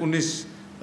19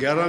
11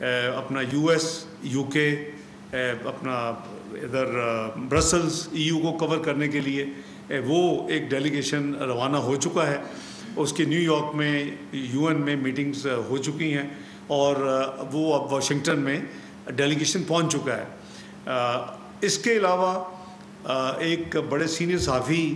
اپنا US UK اپنا ادھر برسلز EU کو کور کرنے کے لیے وہ ایک ڈیلیگیشن روانہ ہو چکا ہے. اس کی نیو یارک میں UN میں میٹنگز ہو چکی ہیں اور وہ اب واشنگٹن میں ڈیلیگیشن پہنچ چکا ہے. اس کے علاوہ ایک بڑے سینئر صحافی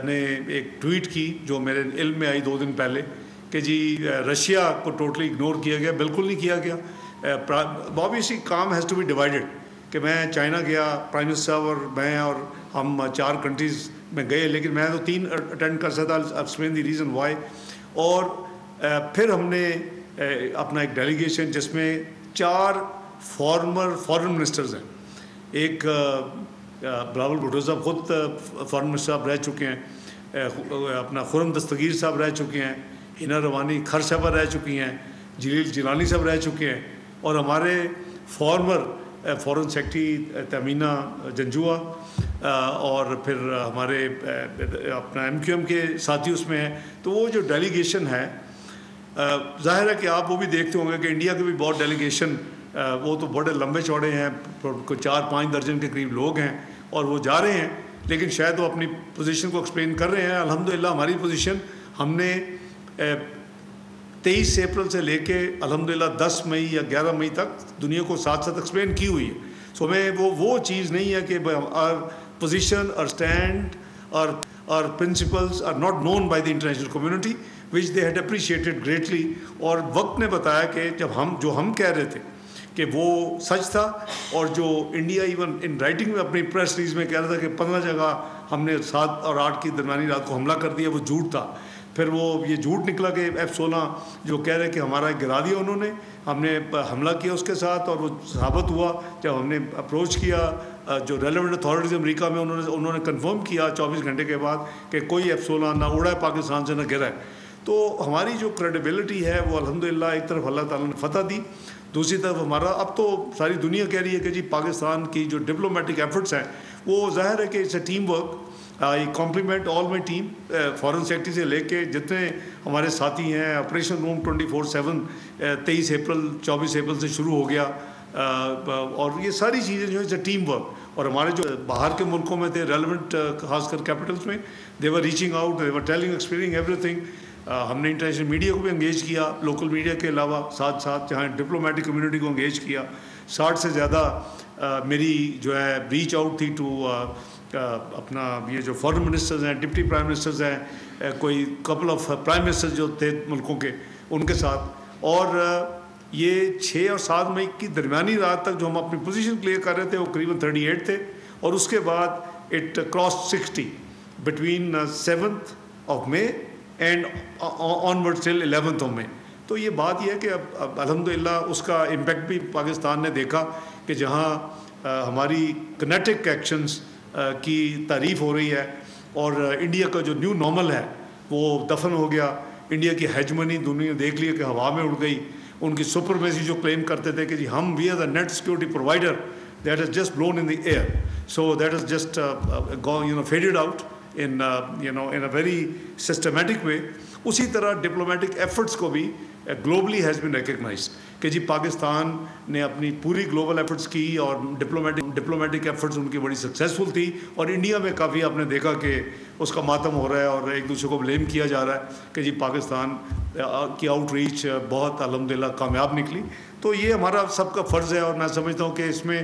نے ایک ٹویٹ کی جو میرے علم میں آئی 2 دن پہلے کہ جی رشیا کو ٹوٹلی اگنور کیا گیا. بالکل نہیں کیا گیا. obviously کام ہیز ٹو بی ڈیوائڈیڈ کہ میں چائنا گیا پرائم منسٹر اور میں اور ہم 4 کنٹریز میں گئے لیکن میں تو 3 اٹینڈ کر سکتا. Explain the reason why. اور پھر ہم نے اپنا ایک ڈیلیگیشن جس میں 4 فارن منسٹرز ہیں. ایک بلاول بھٹو صاحب خود فارن منسٹر صاحب رہ چکے ہیں, اپنا خرم دستگیر صاحب رہ چکے ہیں, ہینا روانی کھر صاحبہ رہ چکی ہیں, جلیل جیلانی صاحب رہ چکے ہیں, اور ہمارے farmer foreign secretary Tamina Janjua, اور پھر ہمارے اپنا MQM کے ساتھی اس میں ہیں. تو وہ جو ڈیلیگیشن ہے ظاہر ہے کہ آپ وہ بھی دیکھتے ہوں گے کہ انڈیا کے بھی بہت ڈیلیگیشن وہ تو بڑے لمبے چوڑے ہیں, 4-5 درجن کے قریب لوگ ہیں اور وہ جا رہے ہیں لیکن شاید وہ اپنی پوزیشن کو ایکسپلین کر رہے ہیں. الحمدللہ ہماری پوزیشن ہم نے 23 اپریل سے لے کے الحمدللہ 10 مئی یا 11 مئی تک دنیا کو ساتھ ساتھ ایکسپلین کی ہوئی ہے. سو میں وہ چیز نہیں ہے کہ our position or stand or principles are not known by the international community which they had appreciated greatly. اور وقت نے بتایا کہ جب ہم کہہ رہے تھے کہ وہ سچ تھا, اور جو انڈیا ایون ان رائٹنگ میں اپنی پریس ریلیز میں کہہ رہا تھا کہ 15 جگہ ہم نے 7 اور 8 کی درمیانی رات کو حملہ کر دیا, وہ جھوٹ تھا. پھر وہ یہ جھوٹ نکلا کہ F-16 جو کہہ رہے کہ ہمارا گرا دیا انہوں نے, ہم نے حملہ کیا اس کے ساتھ, اور وہ ثابت ہوا جب ہم نے اپروچ کیا جو ریلیونٹ اتھارٹیز امریکہ میں انہوں نے کنفرم کیا 24 گھنٹے کے بعد کہ کوئی F-16 نہ اڑا ہے پاکستان سے نہ گرا ہے. تو ہماری جو کریڈیبلٹی ہے وہ الحمدللہ ایک طرف اللہ تعالیٰ نے فتح دی, دوسری طرف ہمارا اب تو ساری دنیا کہہ رہی ہے کہ جی پاکستان کی جو ڈپلومیٹک ایفرٹس ہیں وہ ظاہر ہے کہ it's a team work. I compliment all my team, foreign secretary سے لے کے جتنے ہمارے ساتھی ہیں. آپریشن روم 24/7 23 اپریل 24 اپریل سے شروع ہو گیا, اور یہ ساری چیزیں جو ہے ٹیم ورک. اور ہمارے جو باہر کے ملکوں میں تھے ریلیونٹ خاص کر کیپٹلس میں, دے ور ریچنگ آؤٹ, دے ور ٹیلنگ ایکسپلیننگ ایوری تھنگ. ہم نے انٹرنیشنل میڈیا کو بھی انگیج کیا, لوکل میڈیا کے علاوہ ساتھ ساتھ جہاں ڈپلومیٹک کمیونٹی کو انگیج کیا. 60 سے زیادہ میری جو ہے ریچ آؤٹ تھی ٹو اپنا یہ جو فارن منسٹرز ہیں, ڈپٹی پرائم منسٹرز ہیں, کوئی کپل آف پرائم منسٹرز جو تھے ملکوں کے ان کے ساتھ. اور یہ 6 اور 7 مئی کی درمیانی رات تک جو ہم اپنی پوزیشن کلیئر کر رہے تھے وہ قریباً 38 تھے, اور اس کے بعد it cross 60 between 7th of May and onward till 11th of May. تو یہ بات یہ ہے کہ اب الحمدللہ اس کا امپیکٹ بھی پاکستان نے دیکھا کہ جہاں ہماری کنیٹک ایکشنز کی تعریف ہو رہی ہے, اور انڈیا کا جو نیو نارمل ہے وہ دفن ہو گیا. انڈیا کی ہیجمنی دنیا دیکھ لی کہ ہوا میں اڑ گئی. ان کی سپرمیسی جو کلیم کرتے تھے کہ جی ہم we are the net security provider, that is just blown in the air. So that is just faded out in a very systematic way. اسی طرح ڈپلومیٹک ایفرٹس کو بھی گلوبلی ہیز بین ریکگنائزڈ کہ جی پاکستان نے اپنی پوری گلوبل ایفرٹس کی, اور ڈپلومیٹک ایفرٹس ان کی بڑی سکسیزفل تھی. اور انڈیا میں کافی آپ نے دیکھا کہ اس کا ماتم ہو رہا ہے اور ایک دوسرے کو بلیم کیا جا رہا ہے کہ جی پاکستان کی آؤٹ ریچ بہت الحمدللہ کامیاب نکلی. تو یہ ہمارا سب کا فرض ہے, اور میں سمجھتا ہوں کہ اس میں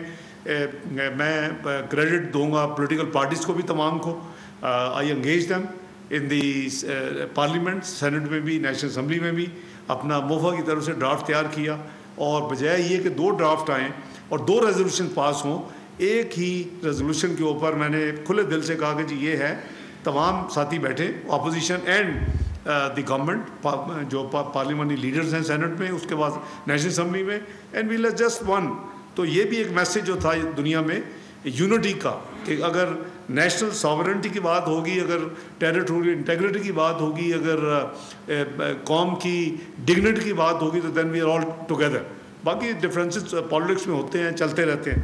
میں کریڈٹ دوں گا پولیٹیکل پارٹیز کو بھی, تمام کو. I engage them in the parliament, senate میں بھی, نیشنل اسمبلی میں بھی. اپنا موفا کی طرف سے ڈرافٹ تیار کیا, اور بجائے یہ کہ 2 ڈرافٹ آئیں اور 2 ریزولوشن پاس ہوں, ایک ہی ریزولوشن کے اوپر میں نے کھلے دل سے کہا کہ جی یہ ہے, تمام ساتھی بیٹھے اپوزیشن اینڈ دی گورنمنٹ, جو پارلیمنٹری لیڈرز ہیں سینٹ میں, اس کے بعد نیشنل اسمبلی میں, and we let's just one. تو یہ بھی ایک میسیج جو تھا دنیا میں یونٹی کا, کہ اگر نیشنل ساورنٹی کی بات ہوگی, اگر ٹیریٹوریل انٹیگریٹی کی بات ہوگی, اگر قوم کی ڈگنیٹی کی بات ہوگی, تو دین وی آر آل ٹوگیدر. باقی ڈفرینسز پالیٹکس میں ہوتے ہیں, چلتے رہتے ہیں.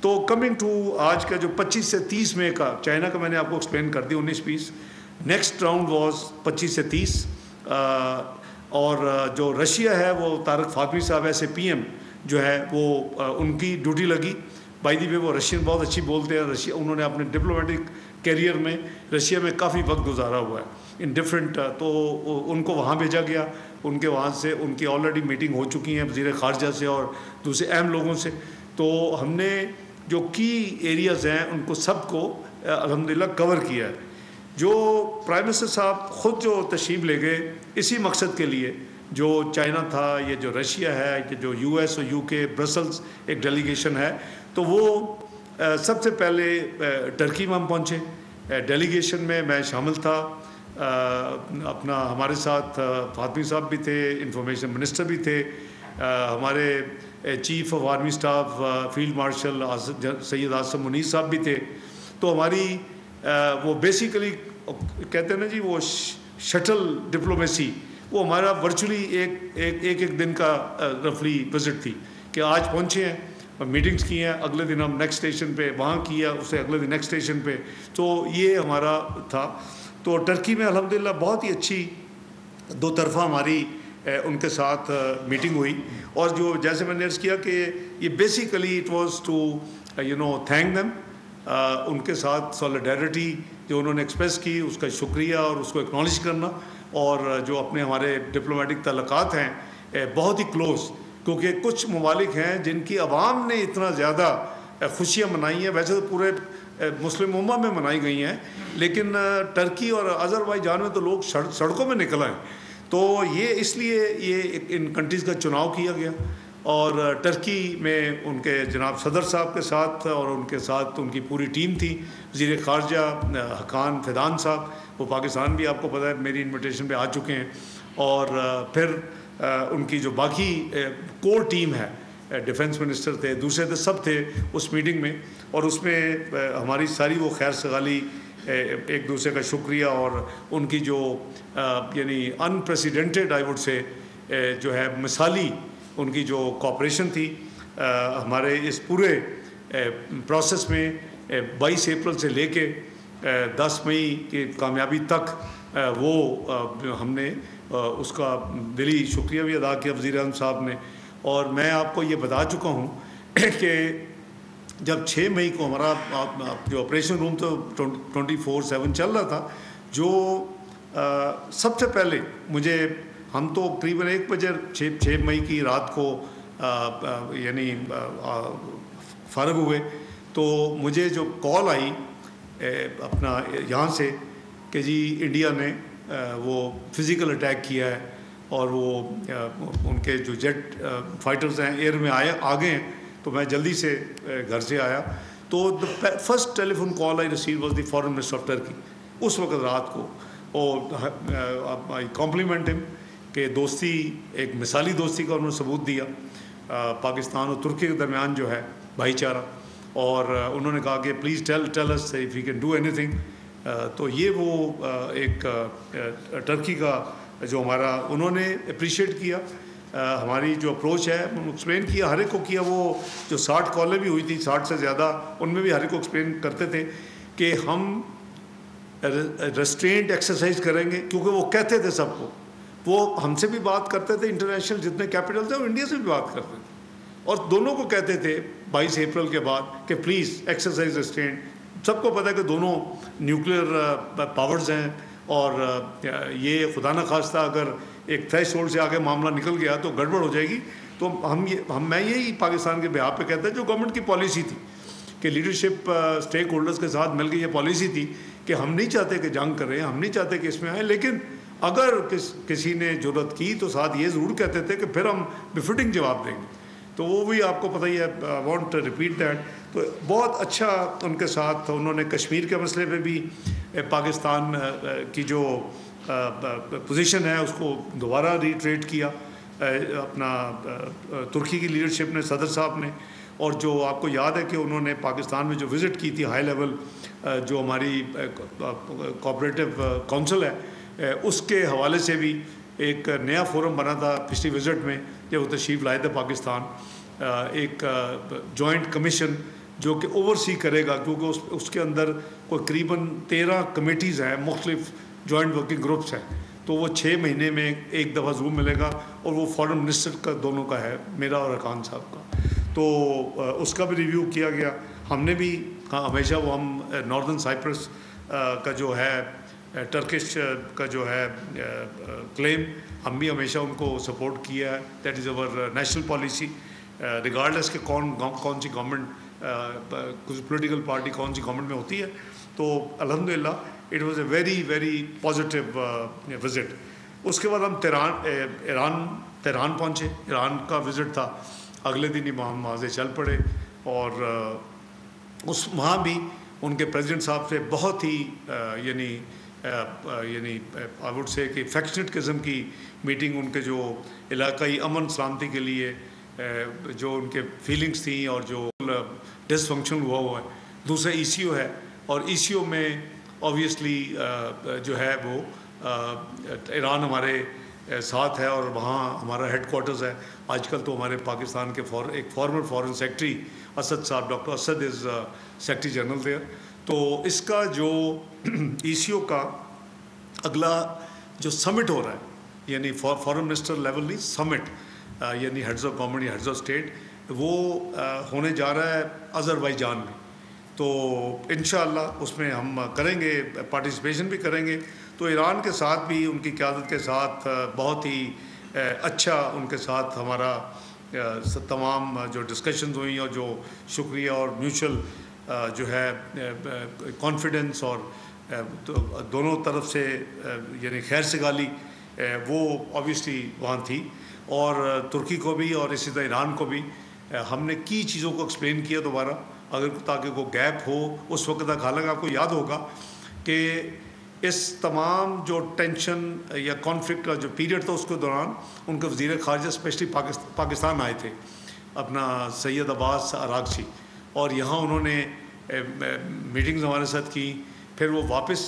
تو کمنگ ٹو آج کا جو 25 سے 30 مئی کا, چائنا کا میں نے آپ کو ایکسپلین کر دیا 19-20. نیکسٹ راؤنڈ واز 25 سے 30, اور جو رشیا ہے وہ طارق فاطمی صاحب ایسے PM جو ہے وہ ان کی ڈیوٹی لگی. بائی دی وے وہ رشین بہت اچھی بولتے ہیں. رشیا انہوں نے اپنے ڈپلومیٹک کیریئر میں رشیا میں کافی وقت گزارا ہوا ہے ان ڈفرینٹ, تو ان کو وہاں بھیجا گیا. ان کے وہاں سے ان کی آلریڈی میٹنگ ہو چکی ہیں وزیر خارجہ سے اور دوسرے اہم لوگوں سے. تو ہم نے جو کی ایریاز ہیں ان کو سب کو الحمدللہ کور کیا ہے. جو پرائم منسٹر صاحب خود جو تشریف لے گئے اسی مقصد کے لیے, جو چائنا تھا, یہ جو رشیا ہے, کہ جو یو ایس اور یو کے برسلز ایک ڈیلیگیشن ہے, تو وہ سب سے پہلے ٹرکی میں ہم پہنچے. ڈیلیگیشن میں میں شامل تھا. اپنا ہمارے ساتھ فاطمی صاحب بھی تھے, انفارمیشن منسٹر بھی تھے, ہمارے chief of army staff field marshal Syed Asim Munir صاحب بھی تھے. تو ہماری وہ بیسیکلی کہتے ہیں نا جی وہ شٹل ڈپلومیسی, وہ ہمارا ورچولی ایک دن کا رفلی وزٹ تھی کہ آج پہنچے ہیں, میٹنگز کی ہیں, اگلے دن ہم نیکسٹ اسٹیشن پہ وہاں کیا, اسے اگلے دن نیکسٹ اسٹیشن پہ. تو یہ ہمارا تھا. تو ٹرکی میں الحمدللہ بہت ہی اچھی دو طرفہ ہماری ان کے ساتھ میٹنگ ہوئی. اور جو جیسے میں نے عرض کیا کہ یہ basically it was to thank them, ان کے ساتھ سولیڈیرٹی جو انہوں نے ایکسپریس کی اس کا شکریہ اور اس کو ایکنالج کرنا. اور جو اپنے ہمارے ڈپلومیٹک تعلقات ہیں بہت ہی کلوز, کیونکہ کچھ ممالک ہیں جن کی عوام نے اتنا زیادہ خوشیاں منائی ہیں. ویسے تو پورے مسلم امہ میں منائی گئی ہیں, لیکن ٹرکی اور آذربائیجان میں تو لوگ سڑکوں میں نکل آئے. تو یہ اس لیے یہ ان کنٹریز کا چناؤ کیا گیا. اور ٹرکی میں ان کے جناب صدر صاحب کے ساتھ اور ان کے ساتھ ان کی پوری ٹیم تھی. وزیر خارجہ حقان فیدان صاحب, وہ پاکستان بھی آپ کو پتہ ہے میری انویٹیشن پہ آ چکے ہیں. اور پھر ان کی جو باقی کور ٹیم ہے, ڈیفنس منسٹر تھے, دوسرے تھے, سب تھے اس میٹنگ میں. اور اس میں ہماری ساری وہ خیر سگالی, ایک دوسرے کا شکریہ, اور ان کی جو یعنی انپریسیڈنٹڈ آئی وڈ سے جو ہے مثالی ان کی جو کوآپریشن تھی ہمارے اس پورے پروسیس میں 22 اپریل سے لے کے 10 مئی کی کامیابی تک, وہ ہم نے اس کا دلی شکریہ بھی ادا کیا وزیر اعظم صاحب نے. اور میں آپ کو یہ بتا چکا ہوں کہ جب 6 مئی کو ہمارا جو آپریشن روم تو 24/7 چل رہا تھا, جو سب سے پہلے مجھے, ہم تو قریباً 1 بجے 6 مئی کی رات کو یعنی فارغ ہوئے, تو مجھے جو کال آئی اپنا یہاں سے کہ جی انڈیا نے وہ فزیکل اٹیک کیا ہے, اور وہ ان کے جو جیٹ فائٹرز ہیں ایئر میں آ گئے ہیں. تو میں جلدی سے گھر سے آیا, تو first telephone call I receive was the foreign minister of Turkey اس وقت رات کو. اور آئی کمپلیمنٹ ہم کہ دوستی, ایک مثالی دوستی کا انہوں نے ثبوت دیا پاکستان اور ترکی کے درمیان جو ہے بھائی چارہ. اور انہوں نے کہا کہ please tell us if you can do اینی تھنگ. تو یہ وہ ایک ٹرکی کا جو ہمارا, انہوں نے اپریشیٹ کیا ہماری جو اپروچ ہے, ایکسپلین کیا ہر ایک کو کیا. وہ جو 60 کالیں بھی ہوئی تھی, 60 سے زیادہ, ان میں بھی ہر ایک کو ایکسپلین کرتے تھے کہ ہم ریسٹرینٹ ایکسرسائز کریں گے, کیونکہ وہ کہتے تھے سب کو, وہ ہم سے بھی بات کرتے تھے, انٹرنیشنل جتنے کیپٹل تھے وہ انڈیا سے بھی بات کرتے تھے, اور دونوں کو کہتے تھے 22 اپریل کے بعد کہ پلیز ایکسرسائز ریسٹرینٹ. سب کو پتہ ہے کہ دونوں نیوکلیئر پاورز ہیں, اور یہ خدا نخواستہ اگر ایک تھریش ہولڈ سے آگے معاملہ نکل گیا تو گڑبڑ ہو جائے گی. تو میں یہی پاکستان کے بیہاف پہ کہتا ہے, جو گورنمنٹ کی پالیسی تھی کہ لیڈرشپ اسٹیک ہولڈرز کے ساتھ مل کے یہ پالیسی تھی کہ ہم نہیں چاہتے کہ جنگ کریں, ہم نہیں چاہتے کہ اس میں آئیں, لیکن اگر کسی نے جرات کی تو ساتھ یہ ضرور کہتے تھے کہ پھر ہم بفٹنگ جواب دیں گے. تو وہ بھی آپ کو پتہ ہی ہے, وانٹ ریپیٹ دیٹ. تو بہت اچھا ان کے ساتھ انہوں نے کشمیر کے مسئلے پہ بھی پاکستان کی جو پوزیشن ہے اس کو دوبارہ ریٹریٹ کیا اپنا ترکی کی لیڈرشپ نے, صدر صاحب نے. اور جو آپ کو یاد ہے کہ انہوں نے پاکستان میں جو وزٹ کی تھی ہائی لیول, جو ہماری کوآپریٹو کونسل ہے, اس کے حوالے سے بھی ایک نیا فورم بنا تھا پچھلی وزٹ میں جب وہ تشریف لائے تھے پاکستان, ایک جوائنٹ کمیشن جو کہ اوور سی کرے گا, کیونکہ اس کے اندر کوئی قریباً 13 کمیٹیز ہیں, مختلف جوائنٹ ورکنگ گروپس ہیں. تو وہ 6 مہینے میں ایک دفعہ ضرور ملے گا، اور وہ فارن منسٹر کا دونوں کا ہے، میرا اور ارکان صاحب کا، تو اس کا بھی ریویو کیا گیا. ہم نے بھی ہمیشہ وہ ہم ناردرن سائپرس کا جو ہے ٹرکش کا جو ہے کلیم، ہم بھی ہمیشہ ان کو سپورٹ کیا ہے. That is over national policy, regardless کہ کون سی گورنمنٹ، پولیٹیکل پارٹی کون سی گورنمنٹ میں ہوتی ہے. تو الحمدللہ it was a very very positive visit. اس کے بعد ہم تہران پہنچے. ایران کا وزٹ تھا، اگلے دن ہی وہاں سے چل پڑے، اور وہاں بھی ان کے پریزیڈنٹ صاحب سے بہت ہی یعنی آئی ووڈ سے کہ افیکشنیٹ قسم کی میٹنگ، ان کے جو علاقائی امن سلامتی کے لیے جو ان کے فیلنگس تھیں، اور جو ڈس فنکشن ہوا ہے. دوسرا ECO ہے، اور ECO میں آبویسلی جو ہے وہ ایران ہمارے ساتھ ہے، اور وہاں ہمارا ہیڈ کوارٹرز ہے. آج کل تو ہمارے پاکستان کے ایک فارمر فارن سیکرٹری اسد صاحب، doctor Asad is secretary general there. تو اس کا جو ECO کا اگلا جو سمٹ ہو رہا ہے، یعنی فارن منسٹر لیول نہیں، سمٹ یعنی ہیڈز آف گورنمنٹ یا ہیڈز آف اسٹیٹ، وہ ہونے جا رہا ہے آذربائیجان میں. تو انشاءاللہ اس میں ہم کریں گے، پارٹیسپیشن بھی کریں گے. تو ایران کے ساتھ بھی ان کی قیادت کے ساتھ بہت ہی اچھا ان کے ساتھ ہمارا تمام جو ڈسکشنز ہوئیں، اور جو شکریہ اور میوچل جو ہے کانفیڈنس، اور دونوں طرف سے یعنی خیر سگالی، وہ آبویسلی وہاں تھی. اور ترکی کو بھی، اور اسی طرح ایران کو بھی ہم نے کی چیزوں کو ایکسپلین کیا دوبارہ، اگر تاکہ کوئی گیپ ہو اس وقت تک. حالانکہ آپ کو یاد ہوگا کہ اس تمام جو ٹینشن یا کانفلکٹ کا جو پیریڈ تھا، اس کے دوران ان کے وزیر خارجہ اسپیشلی پاکستان آئے تھے، اپنا سید عباس عراقچی، اور یہاں انہوں نے میٹنگز ہمارے ساتھ کی. پھر وہ واپس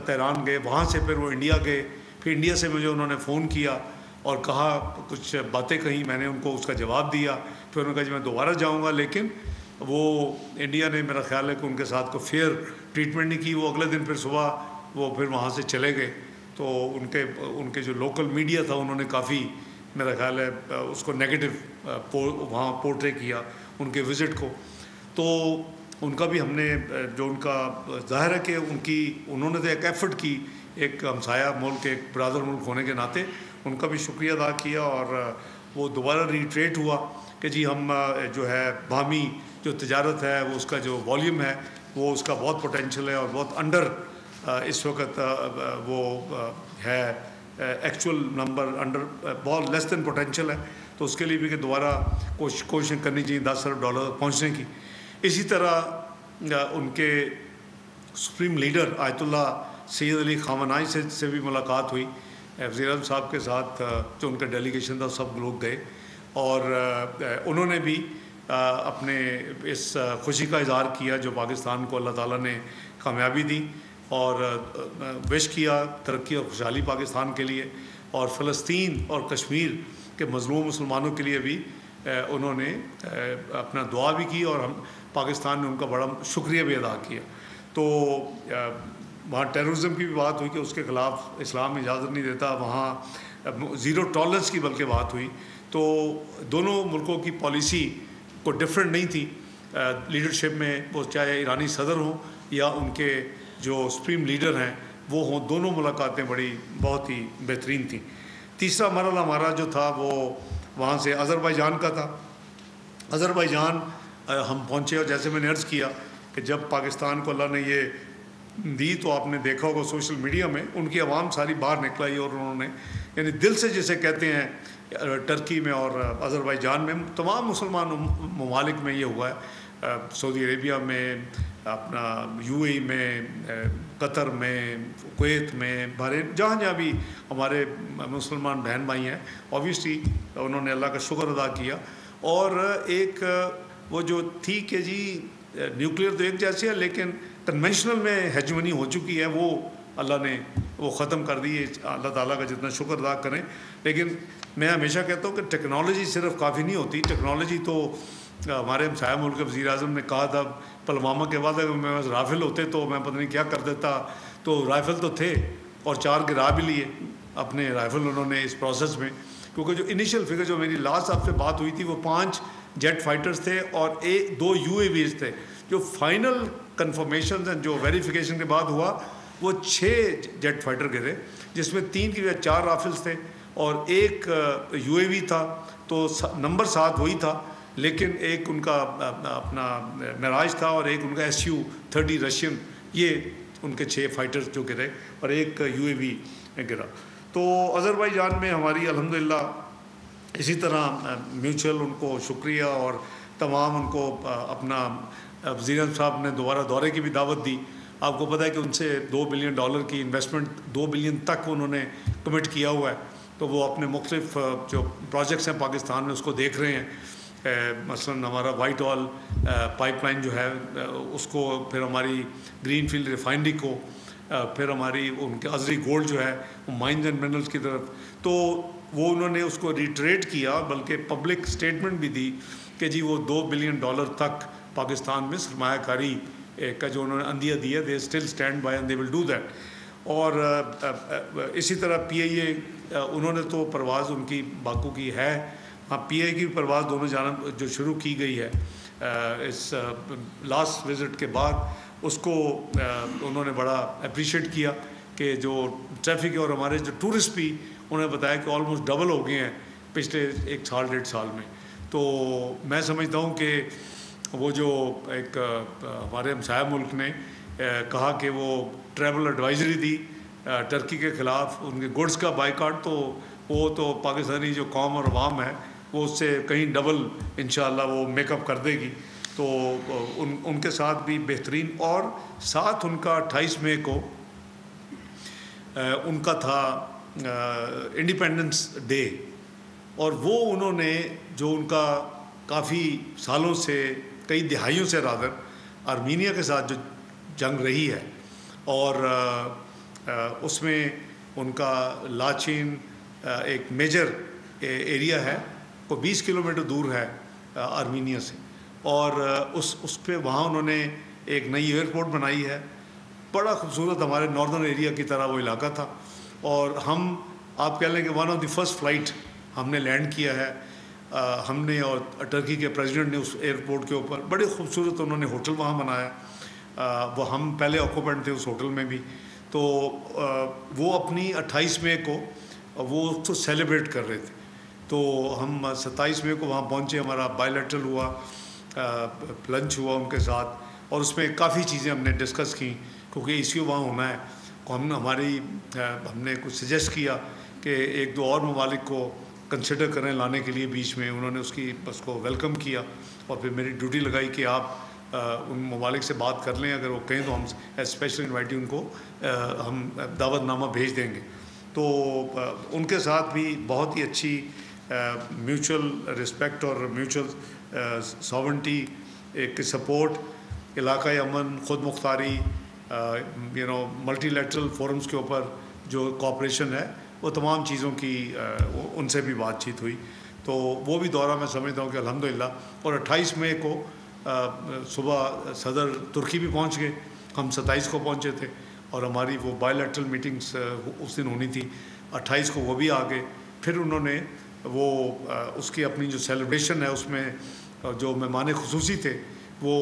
تہران گئے، وہاں سے پھر وہ انڈیا گئے. پھر انڈیا سے مجھے انہوں نے فون کیا اور کہا، کچھ باتیں کہیں، میں نے ان کو اس کا جواب دیا. پھر انہوں نے کہا جی میں دوبارہ جاؤں گا، لیکن وہ انڈیا نے میرا خیال ہے کہ ان کے ساتھ کوئی فیئر ٹریٹمنٹ نہیں کی. وہ اگلے دن پھر صبح وہ پھر وہاں سے چلے گئے. تو ان کے جو لوکل میڈیا تھا، انہوں نے کافی میرا خیال ہے اس کو نیگیٹو وہاں پورٹرے کیا ان کے وزٹ کو. تو ان کا بھی ہم نے جو ان کا ظاہر ہے کہ انہوں نے تو ایک ایفرٹ کی، ایک ہمسایہ ملک، ایک برادر ملک ہونے کے ناطے ان کا بھی شکریہ ادا کیا. اور وہ دوبارہ ریٹریٹ ہوا کہ جی ہم جو ہے باہمی جو تجارت ہے، وہ اس کا جو والیوم ہے، وہ اس کا بہت پوٹینشیل ہے، اور بہت انڈر اس وقت وہ ہے ایکچوئل نمبر، انڈر بہت لیس دین پوٹینشیل ہے. تو اس کے لیے بھی کہ دوبارہ کوششیں کرنی چاہیے $10 ارب پہنچنے کی. اسی طرح ان کے سپریم لیڈر آیت اللہ سید علی خامنائی سے بھی ملاقات ہوئی. وزیر اعظم صاحب کے ساتھ جو ان کا ڈیلیگیشن تھا، سب لوگ گئے، اور انہوں نے بھی اپنے اس خوشی کا اظہار کیا جو پاکستان کو اللہ تعالیٰ نے کامیابی دی، اور وش کیا ترقی اور خوشحالی پاکستان کے لیے. اور فلسطین اور کشمیر کے مظلوم مسلمانوں کے لیے بھی انہوں نے اپنا دعا بھی کی، اور ہم پاکستان نے ان کا بڑا شکریہ بھی ادا کیا. تو وہاں ٹیررزم کی بھی بات ہوئی کہ اس کے خلاف اسلام اجازت نہیں دیتا، وہاں زیرو ٹالرنس کی بلکہ بات ہوئی. تو دونوں ملکوں کی پالیسی کو ڈفرینٹ نہیں تھی لیڈرشپ میں، وہ چاہے ایرانی صدر ہوں یا ان کے جو سپریم لیڈر ہیں وہ ہوں. دونوں ملاقاتیں بہت ہی بہترین تھیں. تیسرا مرحلہ ہمارا جو تھا وہ وہاں سے آذربائیجان کا تھا. آذربائیجان ہم پہنچے، اور جیسے میں نے عرض کیا کہ جب پاکستان کو اللہ نے یہ دی تو آپ نے دیکھا ہوگا سوشل میڈیا میں ان کی عوام ساری باہر نکل آئی، اور انہوں نے یعنی دل سے جسے کہتے ہیں ٹرکی میں اور آذربائیجان میں، تمام مسلمان ممالک میں یہ ہوا ہے، سعودی عربیہ میں، اپنا UAE میں، قطر میں، کویت میں، بحرین، جہاں جہاں بھی ہمارے مسلمان بہن بھائی ہیں، اوبیسلی انہوں نے اللہ کا شکر ادا کیا. اور ایک وہ جو تھی کہ جی نیوکلیئر تو ایک جیسے ہے، لیکن کنونشنل میں ہیجمنی ہو چکی ہے، وہ اللہ نے وہ ختم کر دی ہے. اللہ تعالیٰ کا جتنا شکر ادا کریں. لیکن میں ہمیشہ کہتا ہوں کہ ٹیکنالوجی صرف کافی نہیں ہوتی. ٹیکنالوجی تو ہمارے ہمسایہ ملک کے وزیر اعظم نے کہا تھا پلوامہ کے بعد اگر میرے پاس رائفل ہوتے تو میں پتہ نہیں کیا کر دیتا. تو رائفل تو تھے اور 4 گرا بھی لیے. اپنے رائفل انہوں نے اس پروسیس میں، کیونکہ جو انیشیل فگر جو میری لاسٹ آپ سے بات ہوئی تھی وہ 5 جیٹ فائٹرز تھے اور 2 UAVs تھے. جو فائنل کنفرمیشن جو ویریفیکیشن کے بعد ہوا وہ 6 جیٹ فائٹر کے تھے، جس میں 3 کی بجائے 4 رافلز تھے اور 1 UAV تھا. تو نمبر 7 وہی تھا، لیکن ایک ان کا اپنا معراج تھا اور ایک ان کا Su-30 رشین، یہ ان کے 6 فائٹرز جو گرے اور ایک UAV گرا. تو آذربائیجان میں ہماری الحمدللہ اسی طرح میوچل ان کو شکریہ، اور تمام ان کو اپنا وزیر اعظم صاحب نے دوبارہ دورے کی بھی دعوت دی. آپ کو پتہ ہے کہ ان سے $2 بلین کی انویسٹمنٹ 2 بلین تک انہوں نے کمٹ کیا ہوا ہے. تو وہ اپنے مختلف جو پروجیکٹس ہیں پاکستان میں اس کو دیکھ رہے ہیں. مثلا ہمارا وائٹ آل پائپ لائن جو ہے اس کو، پھر ہماری گرین فیلڈ ریفائنری کو، پھر ہماری ان کے ازری گولڈ جو ہے وہ مائنز اینڈ منرلز کی طرف. تو وہ انہوں نے اس کو ریٹریٹ کیا، بلکہ پبلک اسٹیٹمنٹ بھی دی کہ جی وہ $2 بلین تک پاکستان میں سرمایہ کاری کا جو انہوں نے عندیہ دیا، they still stand by and they will do that. اور اسی طرح PIA انہوں نے تو پرواز ان کی باکو کی ہے. ہاں PIA کی پرواز دونوں جانب جو شروع کی گئی ہے اس لاسٹ وزٹ کے بعد، اس کو انہوں نے بڑا اپریشیٹ کیا کہ جو ٹریفک اور ہمارے جو ٹورسٹ بھی انہوں نے بتایا کہ آلموسٹ ڈبل ہو گئے ہیں پچھلے 1 سال 1.5 سال میں. تو میں سمجھتا ہوں کہ وہ جو ایک ہمارے ہمسایہ ملک نے کہا کہ وہ ٹریول ایڈوائزری دی ٹرکی کے خلاف ان کے گڈس کا بائیکاٹ، تو وہ تو پاکستانی جو قوم اور عوام ہے وہ اس سے کہیں ڈبل انشاءاللہ وہ میک اپ کر دے گی. تو ان کے ساتھ بھی بہترین. اور ساتھ ان کا 28 مئی کو ان کا تھا انڈیپینڈنس ڈے، اور وہ انہوں نے جو ان کا کافی سالوں سے، کئی دہائیوں سے رادر آرمینیا کے ساتھ جو جنگ رہی ہے، اور اس میں ان کا لاچین ایک میجر ایریا ہے، وہ 20 کلومیٹر دور ہے آرمینیا سے، اور اس پہ وہاں انہوں نے ایک نئی ایئرپورٹ بنائی ہے. بڑا خوبصورت ہمارے ناردرن ایریا کی طرح وہ علاقہ تھا. اور ہم آپ کہہ لیں کہ one of the first flight ہم نے لینڈ کیا ہے ہم نے، اور ٹرکی کے پریزیڈنٹ نے اس ایئرپورٹ کے اوپر بڑے خوبصورت انہوں نے ہوٹل وہاں بنایا. وہ ہم پہلے آکوپینٹ تھے اس ہوٹل میں بھی. تو وہ اپنی 28 مئی کو وہ اس کو سیلیبریٹ کر رہے تھے. تو ہم 27 مئی کو وہاں پہنچے، ہمارا بائی لیٹرل ہوا، لنچ ہوا ان کے ساتھ، اور اس میں کافی چیزیں ہم نے ڈسکس کی کیونکہ ایشو وہاں ہونا ہے. ہم نے کچھ سجیسٹ کیا کہ 1-2 اور ممالک کو کنسیڈر کریں لانے کے لیے بیچ میں. انہوں نے اس کو ویلکم کیا، اور پھر میری ڈیوٹی لگائی کہ آپ ان ممالک سے بات کر لیں، اگر وہ کہیں تو ہم اسپیشل انوائٹی ان کو ہم دعوت نامہ بھیج دیں گے. تو ان کے ساتھ بھی بہت ہی اچھی میوچل رسپیکٹ اور میوچل ساورنٹی ایک سپورٹ، علاقۂ امن، خود مختاری، ملٹی لیٹرل فورمز کے اوپر جو کوآپریشن ہے، وہ تمام چیزوں کی ان سے بھی بات چیت ہوئی. تو وہ بھی دورہ میں سمجھتا ہوں کہ الحمدللہ. اور 28 مئی کو صبح صدر ترکی بھی پہنچ گئے، ہم 27 کو پہنچے تھے، اور ہماری وہ بائی لیٹرل میٹنگس اس دن ہونی تھی. 28 کو وہ بھی آ گئے. پھر انہوں نے وہ اس کی اپنی جو سیلیبریشن ہے اس میں جو مہمان خصوصی تھے وہ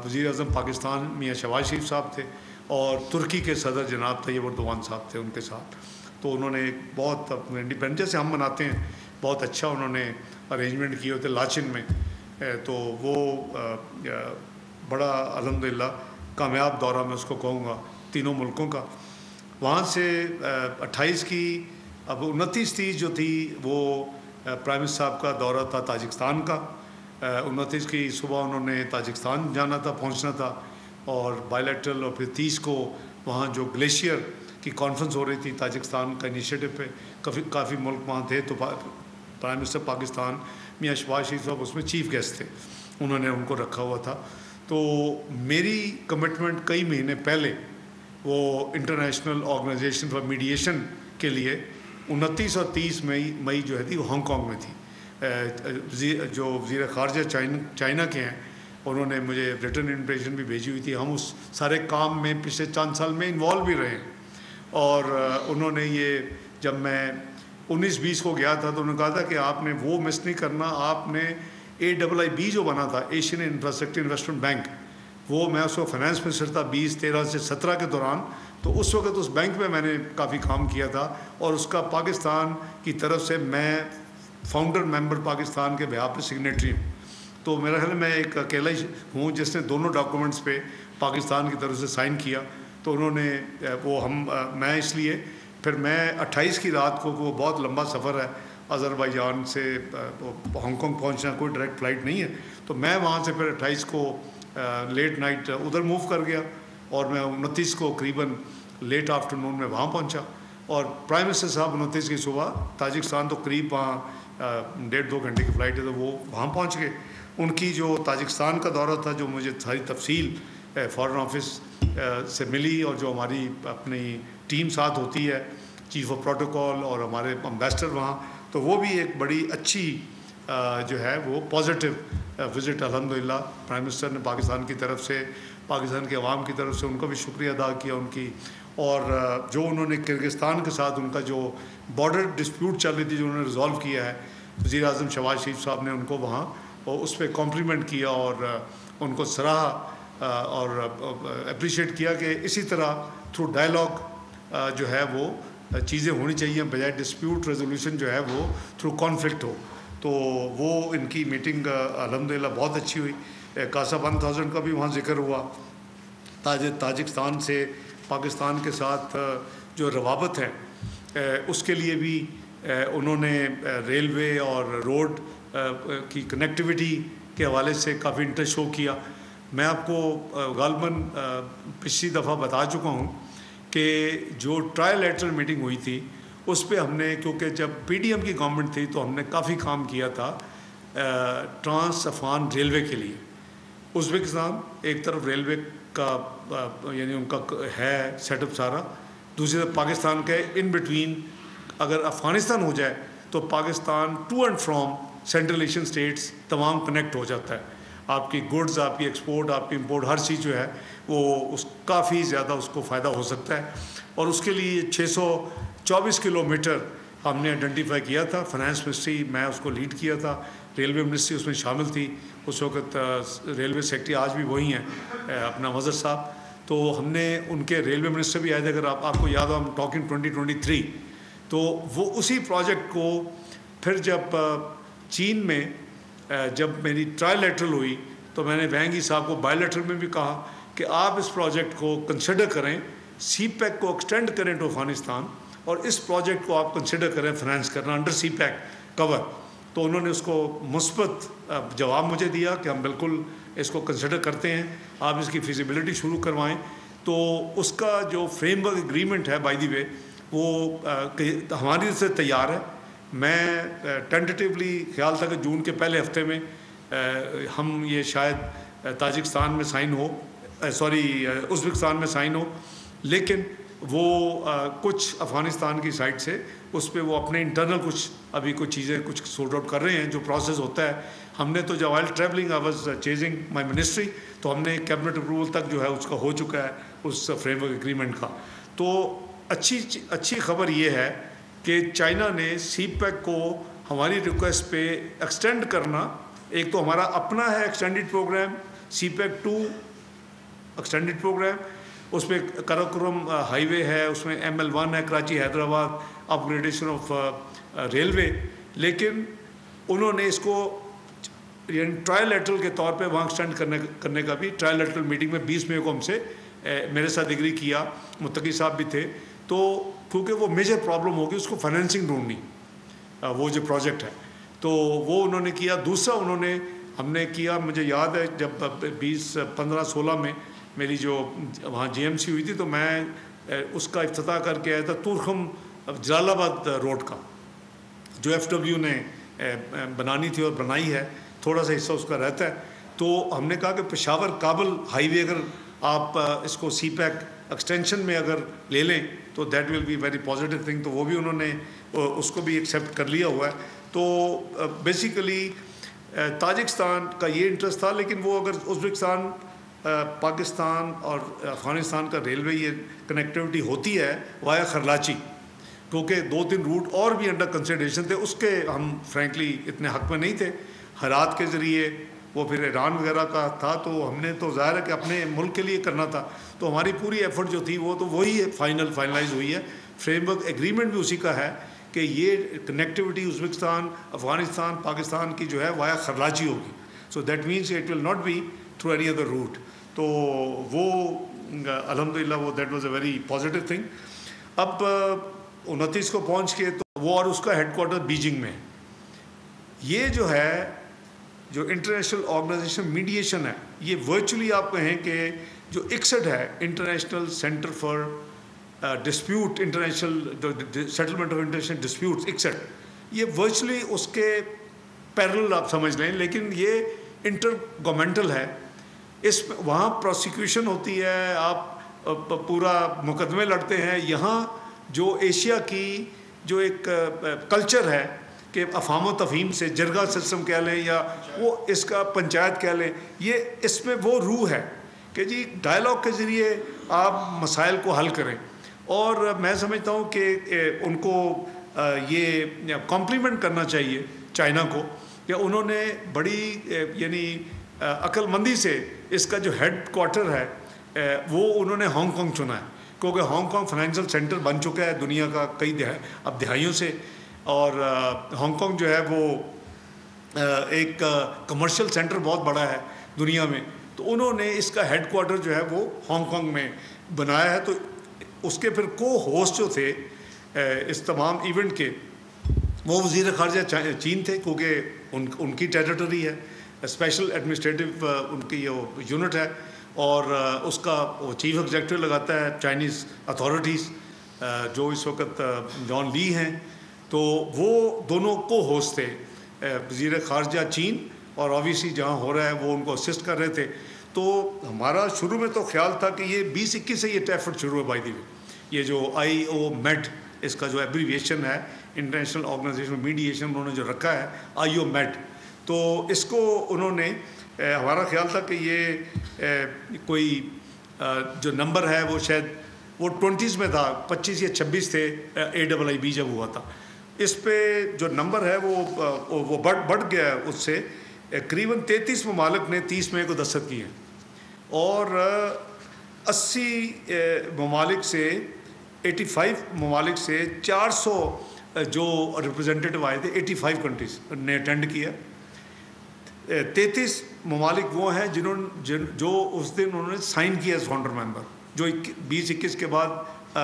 وزیر اعظم پاکستان میاں شہباز شریف صاحب تھے، اور ترکی کے صدر جناب طیب اردوان صاحب تھے ان کے ساتھ. تو انہوں نے ایک بہت اپنے انڈیپینڈنس جیسے ہم مناتے ہیں بہت اچھا انہوں نے ارینجمنٹ کیے ہوتے لاچن میں. تو وہ بڑا الحمدللہ کامیاب دورہ میں اس کو کہوں گا تینوں ملکوں کا. وہاں سے 28 کی، اب 29 جو تھی وہ پرائم منسٹر صاحب کا دورہ تھا تاجکستان کا. 29 کی صبح انہوں نے تاجکستان جانا تھا، پہنچنا تھا، اور بائی لیٹرل. اور پھر 30 کو وہاں جو گلیشیئر کی کانفرنس ہو رہی تھی تاجکستان کا انیشیٹو پہ، کافی ملک وہاں تھے. تو پرائم منسٹر پاکستان میاں شہباز شریف صاحب اس میں چیف گیسٹ تھے، انہوں نے ان کو رکھا ہوا تھا. تو میری کمٹمنٹ کئی مہینے پہلے وہ انٹرنیشنل آرگنائزیشن فار میڈیشن کے لیے 29 اور 30 مئی جو ہے تھی وہ ہانگ کانگ میں تھی. جو وزیر خارجہ چائنا کے ہیں انہوں نے مجھے ریٹن انویٹیشن بھی بھیجی ہوئی تھی. ہم اس سارے کام میں پچھلے چند سال میں انوالو بھی رہے ہیں، اور انہوں نے یہ جب میں 19-20 کو گیا تھا تو انہوں نے کہا تھا کہ آپ نے وہ مس نہیں کرنا, آپ نے AIIB جو بنا تھا ایشین انفراسٹرکچر انویسٹمنٹ بینک, وہ میں اس کو فائنانس منسٹر تھا 2013 سے 17 کے دوران, تو اس وقت اس بینک میں نے کافی کام کیا تھا, اور اس کا پاکستان کی طرف سے میں فاؤنڈر ممبر پاکستان کے بہاف پہ سگنیٹری ہوں. تو میرا خیال ہے میں ایک اکیلا ہی ہوں جس نے دونوں ڈاکومنٹس پہ پاکستان کی طرف سے سائن کیا. تو انہوں نے وہ میں اس لیے پھر میں 28 کی رات کو, وہ بہت لمبا سفر ہے آذربائیجان سے ہانگ کانگ پہنچنا, کوئی ڈائریکٹ فلائٹ نہیں ہے, تو میں وہاں سے پھر 28 کو لیٹ نائٹ ادھر موو کر گیا, اور میں 29 کو قریباً لیٹ آفٹر نون میں وہاں پہنچا, اور پرائم منسٹر صاحب 29 کی صبح تاجکستان, تو قریب وہاں 1.5-2 گھنٹے کی فلائٹ ہے, تو وہ وہاں پہنچ گئے. ان کی جو تاجکستان کا دورہ تھا, جو مجھے ساری تفصیل فارن آفس سے ملی, اور جو ہماری اپنی ٹیم ساتھ ہوتی ہے, چیف آف پروٹوکول اور ہمارے امبیسڈر وہاں, تو وہ بھی ایک بڑی اچھی جو ہے وہ پازیٹیو وزٹ الحمدللہ پرائم منسٹر نے پاکستان کی طرف سے, پاکستان کے عوام کی طرف سے ان کا بھی شکریہ ادا کیا ان کی. اور جو انہوں نے کرغزستان کے ساتھ ان کا جو بارڈر ڈسپیوٹ چل رہی تھی, جو انہوں نے ریزالو کیا ہے, وزیر اعظم شہباز شریف صاحب نے ان کو وہاں اس پہ کمپلیمنٹ کیا اور ان کو سراہا اور اپریشیٹ کیا کہ اسی طرح تھرو ڈائلاگ جو ہے وہ چیزیں ہونی چاہیے, بجائے ڈسپیوٹ ریزولوشن جو ہے وہ تھرو کانفلکٹ ہو. تو وہ ان کی میٹنگ الحمدللہ بہت اچھی ہوئی. کاسا 1000 کا بھی وہاں ذکر ہوا. تاجکستان سے پاکستان کے ساتھ جو روابط ہے اس کے لیے بھی انہوں نے ریلوے اور روڈ کی کنیکٹیویٹی کے حوالے سے کافی انٹرسٹ شو کیا. میں آپ کو غالباً پچھلی دفعہ بتا چکا ہوں کہ جو ٹرائی لیٹرل میٹنگ ہوئی تھی اس پہ ہم نے, کیونکہ جب PDM کی گورنمنٹ تھی تو ہم نے کافی کام کیا تھا ٹرانس افغان ریلوے کے لیے. ازبکستان ایک طرف ریلوے کا یعنی ان کا ہے سیٹ اپ سارا, دوسری طرف پاکستان کے ان بٹوین اگر افغانستان ہو جائے تو Pakistan to and from central Asian states تمام کنیکٹ ہو جاتا ہے. آپ کی گڈز, آپ کی ایکسپورٹ, آپ کی امپورٹ, ہر چیز جو ہے وہ کافی زیادہ اس کو فائدہ ہو سکتا ہے. اور اس کے لیے 624 کلومیٹر ہم نے آئیڈینٹیفائی کیا تھا. فائنانس منسٹری میں اس کو لیڈ کیا تھا, ریلوے منسٹری اس میں شامل تھی. اس وقت ریلوے سیکٹری آج بھی وہی ہیں اپنا مظہر صاحب. تو ہم نے ان کے ریلوے منسٹر بھی آئے تھے, اگر آپ کو یاد ہو, ہم ٹاکنگ 2023. تو وہ اسی پروجیکٹ کو پھر جب چین میں جب میری ٹرائی لیٹرل ہوئی تو میں نے وینگی صاحب کو بائی لیٹرل میں بھی کہا کہ آپ اس پروجیکٹ کو کنسیڈر کریں, سی پیک کو ایکسٹینڈ کریں ٹو افغانستان, اور اس پروجیکٹ کو آپ کنسیڈر کریں فائنانس کرنا انڈر سی پیک کور. تو انہوں نے اس کو مثبت جواب مجھے دیا کہ ہم بالکل اس کو کنسیڈر کرتے ہیں, آپ اس کی فیزیبلٹی شروع کروائیں. تو اس کا جو فریم ورک ایگریمنٹ ہے بائی دی وے وہ ہماری طرف سے تیار ہے. میں ٹینٹیٹیولی خیال تھا کہ جون کے پہلے ہفتے میں ہم یہ شاید تاجکستان میں سائن ہو, ازبکستان میں سائن ہو, لیکن وہ کچھ افغانستان کی سائڈ سے اس پہ وہ اپنے انٹرنل ابھی کچھ چیزیں کچھ سورٹ آؤٹ کر رہے ہیں, جو پروسیس ہوتا ہے. ہم نے تو جب while travelling I was chasing my ministry, تو ہم نے کیبنٹ اپروول تک جو ہے اس کا ہو چکا ہے اس فریم ورک ایگریمنٹ کا. تو اچھی خبر یہ ہے کہ چائنا نے سی پیک کو ہماری ریکویسٹ پہ ایکسٹینڈ کرنا, ایک تو ہمارا اپنا ہے ایکسٹینڈڈ پروگرام سی پیک 2 ایکسٹینڈڈ پروگرام, اس میں کراکورم ہائی وے ہے, اس میں ML1 ہے کراچی حیدرآباد, اپ گریڈیشن آف ریلوے. لیکن انہوں نے اس کو یعنی ٹرائی لیٹرل کے طور پہ وہاں ایکسٹینڈ کرنے کا بھی ٹرائی لیٹرل میٹنگ میں 20 مئی کو ہم سے میرے ساتھ ایگری کیا, متقی صاحب بھی تھے. تو کیونکہ وہ میجر پرابلم ہوگی اس کو فائنینسنگ ڈھونڈنی, وہ جو پروجیکٹ ہے, تو وہ انہوں نے کیا. دوسرا ہم نے کیا, مجھے یاد ہے جب 2015-16 میں میری جو وہاں GMC ہوئی تھی, تو میں اس کا افتتاح کر کے آیا تھا تورخم جلال آباد روڈ کا, جو FW نے بنانی تھی اور بنائی ہے, تھوڑا سا حصہ اس کا رہتا ہے. تو ہم نے کہا کہ پشاور کابل ہائی وے اگر آپ اس کو سی پیک ایکسٹینشن میں اگر لے لیں تو that will be very positive thing. تو وہ بھی انہوں نے اس کو بھی ایکسیپٹ کر لیا ہوا ہے. تو بیسیکلی تاجکستان کا یہ انٹرسٹ تھا, لیکن وہ اگر ازبکستان, پاکستان اور افغانستان کا ریلوے یہ کنیکٹیوٹی ہوتی ہے وایا خرلاچی, کیونکہ 2-3 روٹ اور بھی انڈر کنسیڈریشن تھے، اس کے ہم فرینکلی اتنے حق میں نہیں تھے، حالات کے ذریعے وہ پھر ایران وغیرہ کا تھا، تو ہم نے تو ظاہر ہے کہ اپنے ملک کے لیے کرنا تھا، تو ہماری پوری ایفرٹ جو تھی وہ تو وہی فائنلائز ہوئی ہے. فریم ورک ایگریمنٹ بھی اسی کا ہے کہ یہ کنیکٹیوٹی ازبکستان، افغانستان، پاکستان کی جو ہے وایا خراچی ہوگی. So that means it will not be through any other route. تو وہ الحمدللہ وہ that was a very positive thing. اب 29 کو پہنچ کے تو وہ، اور اس کا ہیڈ کوارٹر بیجنگ میں. یہ جو ہے جو انٹرنیشنل آرگنائزیشن میڈیشن ہے، یہ ورچولی آپ کہیں کہ جو ICSID ہے، international centre for dispute international settlement of international disputes, ICSID، یہ ورچولی اس کے پیرل آپ سمجھ لیں، لیکن یہ انٹر گورنمنٹل ہے. اس میں وہاں پروسیکیوشن ہوتی ہے، آپ پورا مقدمے لڑتے ہیں. یہاں جو ایشیا کی جو ایک کلچر ہے کہ افہام و تفہیم سے، جرگہ سسٹم کہہ لیں یا وہ اس کا پنچایت کہہ لیں، یہ اس میں وہ روح ہے کہ جی ڈائلاگ کے ذریعے آپ مسائل کو حل کریں. اور میں سمجھتا ہوں کہ ان کو یہ کمپلیمنٹ کرنا چاہیے چائنا کو کہ انہوں نے بڑی یعنی عقل مندی سے اس کا جو ہیڈ کوارٹر ہے وہ انہوں نے ہانگ کانگ چنا ہے، کیونکہ ہانگ کانگ فائنینشیل سینٹر بن چکا ہے دنیا کا کئی دہائیوں سے. اور ہانگ کانگ جو ہے وہ ایک کمرشل سینٹر بہت بڑا ہے دنیا میں، تو انہوں نے اس کا ہیڈ کوارٹر جو ہے وہ ہانگ کانگ میں بنایا ہے. تو اس کے پھر کو ہوسٹ جو تھے اس تمام ایونٹ کے، وہ وزیر خارجہ چین تھے، کیونکہ ان کی ٹیریٹری ہے، اسپیشل ایڈمنسٹریٹو ان کی یونٹ ہے، اور اس کا وہ چیف ایگزیکٹو لگاتا ہے چائنیز اتھارٹیز، جو اس وقت جان لی ہیں. تو وہ دونوں کو ہوسٹ تھے، وزیر خارجہ چین، اور آبویسلی جہاں ہو رہا ہے وہ ان کو اسسٹ کر رہے تھے. تو ہمارا شروع میں تو خیال تھا کہ یہ 2021 سے یہ ایفرٹ شروع ہے. بائی دی وے یہ جو IO-MED اس کا جو ایبریویشن ہے، انٹرنیشنل آرگنائزیشن میڈیشن، انہوں نے جو رکھا ہے IO-MED، تو اس کو انہوں نے ہمارا خیال تھا کہ یہ کوئی جو نمبر ہے وہ شاید وہ 20s میں تھا، 25 یا 26 تھے AIIB جب ہوا تھا. اس پہ جو نمبر ہے وہ بڑھ گیا اس سے. قریباً 33 ممالک نے 30 مئی کو دستخط کیے ہیں، اور 80 ممالک سے 85 ممالک سے 400 جو ریپرزینٹیٹو آئے تھے 85 کنٹریز نے اٹینڈ کیا. 33 ممالک وہ ہیں جو اس دن انہوں نے سائن کیا ایز فاؤنڈر ممبر، جو 2021 کے بعد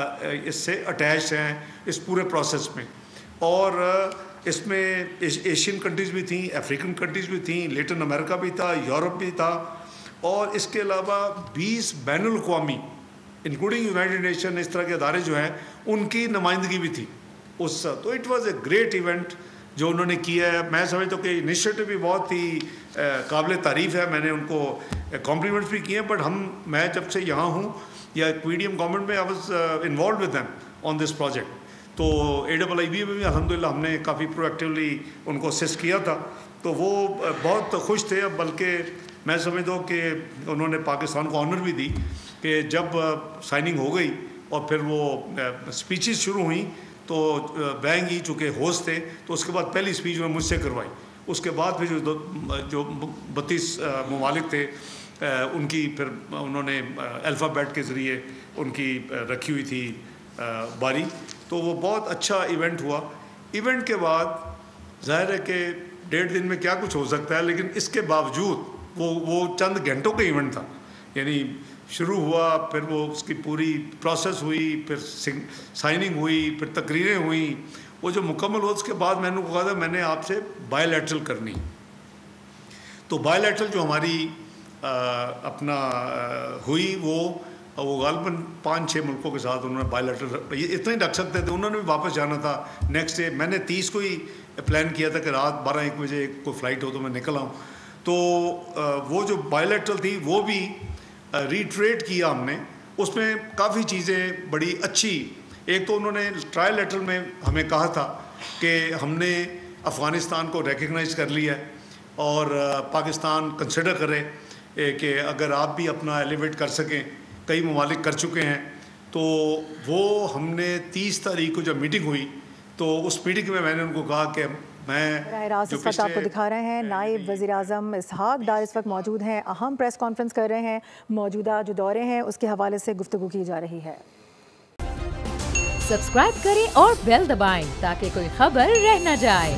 اس سے اٹیچ ہیں اس پورے پروسیس میں. اور اس میں ایشین کنٹریز بھی تھیں، افریقن کنٹریز بھی تھیں، لیٹن امریکہ بھی تھا، یورپ بھی تھا، اور اس کے علاوہ 20 بین الاقوامی انکلوڈنگ یونائٹڈ نیشن اس طرح کے ادارے جو ہیں ان کی نمائندگی بھی تھی اس. تو it was a great event جو انہوں نے کیا ہے. میں سمجھتا ہوں کہ انیشیٹو بھی بہت ہی قابل تعریف ہے. میں نے ان کو کمپلیمنٹس بھی کیے ہیں، بٹ میں جب سے یہاں ہوں یا PDM گورنمنٹ میں I was involved with them on this project. تو AIIB میں بھی الحمدللہ ہم نے کافی پرو ایکٹیولی ان کو اسسٹ کیا تھا. تو وہ بہت خوش تھے. بلکہ میں سمجھتا ہوں کہ انہوں نے پاکستان کو آنر بھی دی کہ جب سائننگ ہو گئی اور پھر وہ اسپیچز شروع ہوئیں، تو بینگ ہی چونکہ ہوسٹ تھے، تو اس کے بعد پہلی اسپیچ میں مجھ سے کروائی. اس کے بعد پھر جو 32 ممالک تھے ان کی پھر انہوں نے الفابیٹ کے ذریعے ان کی رکھی ہوئی تھی باری. تو وہ بہت اچھا ایونٹ ہوا. ایونٹ کے بعد ظاہر ہے کہ 1.5 دن میں کیا کچھ ہو سکتا ہے، لیکن اس کے باوجود وہ چند گھنٹوں کا ایونٹ تھا. یعنی شروع ہوا، پھر وہ اس کی پوری پروسیس ہوئی، پھر سائننگ ہوئی، پھر تقریریں ہوئیں. وہ جو مکمل ہو اس کے بعد میں نے کہا تھا میں نے آپ سے بائی لیٹرل کرنی. تو بائی لیٹرل جو ہماری اپنا ہوئی وہ غالباً 5-6 ملکوں کے ساتھ انہوں نے بائی لیٹرل، یہ اتنا ہی رکھ سکتے تھے. انہوں نے بھی واپس جانا تھا نیکسٹ ڈے. میں نے 30 کو ہی پلان کیا تھا کہ رات 12-1 بجے کوئی فلائٹ ہو تو میں نکل آؤں. تو وہ جو بائی لیٹرل تھی وہ بھی ریٹریٹ کیا ہم نے. اس میں کافی چیزیں بڑی اچھی. ایک تو انہوں نے ٹرائی لیٹرل میں ہمیں کہا تھا کہ ہم نے افغانستان کو ریکگنائز کر لیا ہے اور پاکستان کنسیڈر کرے کہ اگر آپ بھی اپنا ایلیویٹ کر سکیں. کئی ممالک کر چکے ہیں تو وہ ہم نے 30 تاریخ کو جب میٹنگ ہوئی تو اس میٹنگ میں نے ان کو کہا کہ میں براہ راست اس وقت آپ کو دکھا رہے ہیں نائب وزیر اعظم اسحاق ڈار اس وقت موجود ہیں، اہم پریس کانفرنس کر رہے ہیں، موجودہ جو دورے ہیں اس کے حوالے سے گفتگو کی جا رہی ہے۔ سبسکرائب کریں اور بیل دبائیں تاکہ کوئی خبر رہ نہ جائے۔